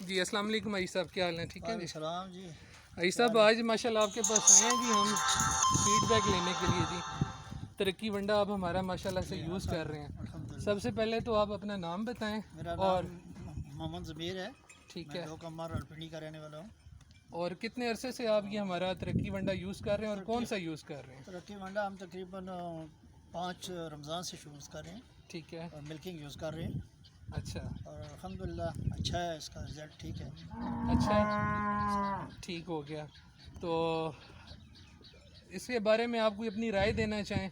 جی السلام علیکم عیسی صاحب، کیا حال ہے؟ ٹھیک ہے جی السلام جی. عیسی صاحب، آج ماشاءاللہ آپ کے پاس آئے ہیں جی ہم فیڈ بیک لینے کے لیے جی. ترقی ونڈا آپ ہمارا ماشاءاللہ سے یوز کر رہے ہیں. سب سے پہلے تو آپ اپنا نام بتائیں. میرا اور نام محمد ضمیر ہے. ٹھیک میں ہے. 2 کمر رلپنڈی کا رہنے والا ہوں. اور کتنے عرصے سے آپ یہ ہمارا ترقی ونڈا یوز کر رہے ہیں اور کون سا یوز کر رہے ہیں؟ ترقی ونڈا ہم تقریباً 5 رمضان سے شروع کر رہے ہیں. ٹھیک ہے. اور ملکنگ یوز کر رہے ہیں. اچھا. اور الحمدللہ اچھا ہے، اس کا رزلٹ ٹھیک ہے. اچھا ٹھیک ہو گیا. تو اس کے بارے میں آپ کوئی اپنی رائے دینا چاہیں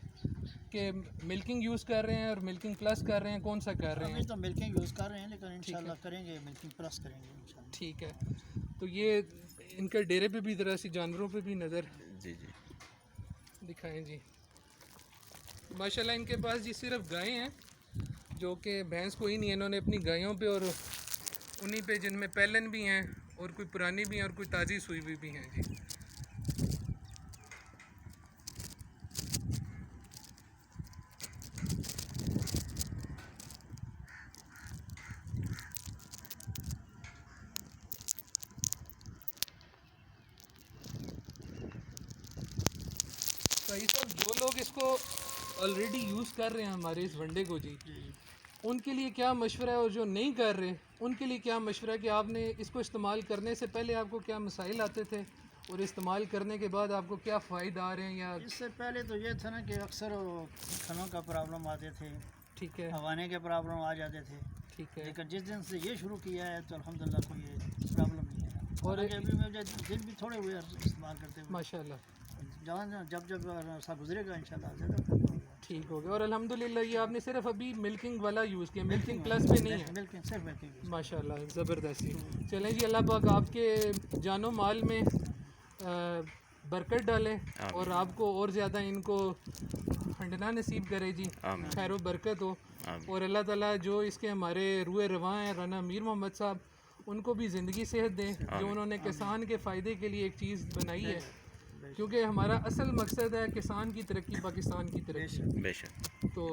کہ ملکنگ یوز کر رہے ہیں اور ملکنگ پلس کر رہے ہیں، کون سا کر رہے ہیں؟ ابھی تو ملکنگ یوز کر رہے ہیں، لیکن ٹھیک ہے. انشاءاللہ کریں گے ملکنگ پلس کریں گے انشاءاللہ. ٹھیک ہے. تو یہ ان کے ڈیرے پہ بھی ذرا سی جانوروں پہ بھی نظر جی دکھائیں جی. ماشاءاللہ ان کے پاس جی صرف گائیں ہیں، جو کہ بھینس کوئی نہیں ہے. انہوں نے اپنی گایوں پہ اور انہی پہ جن میں پیلن بھی ہیں اور کوئی پرانی بھی ہیں اور کوئی تازی سوئی ہوئی بھی ہیں جی. بھائی صاحب، جو لوگ اس کو آلریڈی یوز کر رہے ہیں ہمارے اس ونڈے کو جی، ان کے لیے کیا مشورہ ہے؟ اور جو نہیں کر رہے ان کے لیے کیا مشورہ ہے کہ آپ نے اس کو استعمال کرنے سے پہلے آپ کو کیا مسائل آتے تھے اور استعمال کرنے کے بعد آپ کو کیا فائدہ آ رہے ہیں؟ یا اس سے پہلے تو یہ تھا نا کہ اکثر کھنوں کا پرابلم آتے تھے، ٹھیک ہے. ہوانے کے پرابلم آ جاتے تھے. ٹھیک ہے. لیکن جس دن سے یہ شروع کیا ہے تو الحمدللہ کوئی پرابلم نہیں ہے. اور ابھی مجھے دن بھی تھوڑے ہوئے استعمال کرتے ہوئے. ماشاءاللہ. جب عرصہ گزرے گا انشاءاللہ زیادہ ٹھیک ہو گیا. اور الحمدللہ یہ آپ نے صرف ابھی ملکنگ والا یوز کیا، ملکنگ پلس پہ نہیں ہے. ملکنگ صرف ملکنگ. ماشاءاللہ زبردستی. چلیں جی، اللہ پاک آپ کے جان و مال میں برکت ڈالے اور آپ کو اور زیادہ ان کو ہنڈنا نصیب کرے جی. خیر و برکت ہو. اور اللہ تعالیٰ جو اس کے ہمارے روئے رواں ہیں رانا میر محمد صاحب، ان کو بھی زندگی صحت دیں، جو انہوں نے کسان کے فائدے کے لیے ایک چیز بنائی ہے. کیونکہ ہمارا اصل مقصد ہے کسان کی ترقی، پاکستان کی ترقی. بے شک. تو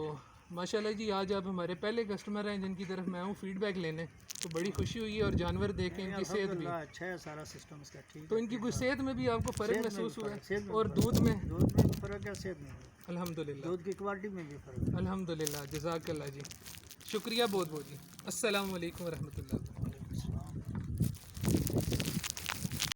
ماشاءاللہ جی، آج آپ ہمارے پہلے کسٹمر ہیں جن کی طرف میں ہوں فیڈ بیک لینے، تو بڑی خوشی ہوئی ہے. اور جانور دیکھ کے ان کی صحت بھی اچھا ہے، سارا سسٹم اس کا ٹھیک. تو ان کی کوئی صحت میں بھی آپ کو فرق محسوس ہوا ہے؟ اور دودھ میں بھی فرق ہے، صحت میں بھی. الحمدللہ. دودھ کی کوالٹی میں بھی فرق ہے. الحمدللہ. جزاک اللہ جی. شکریہ بہت بہت جی. السلام علیکم ورحمۃ اللہ.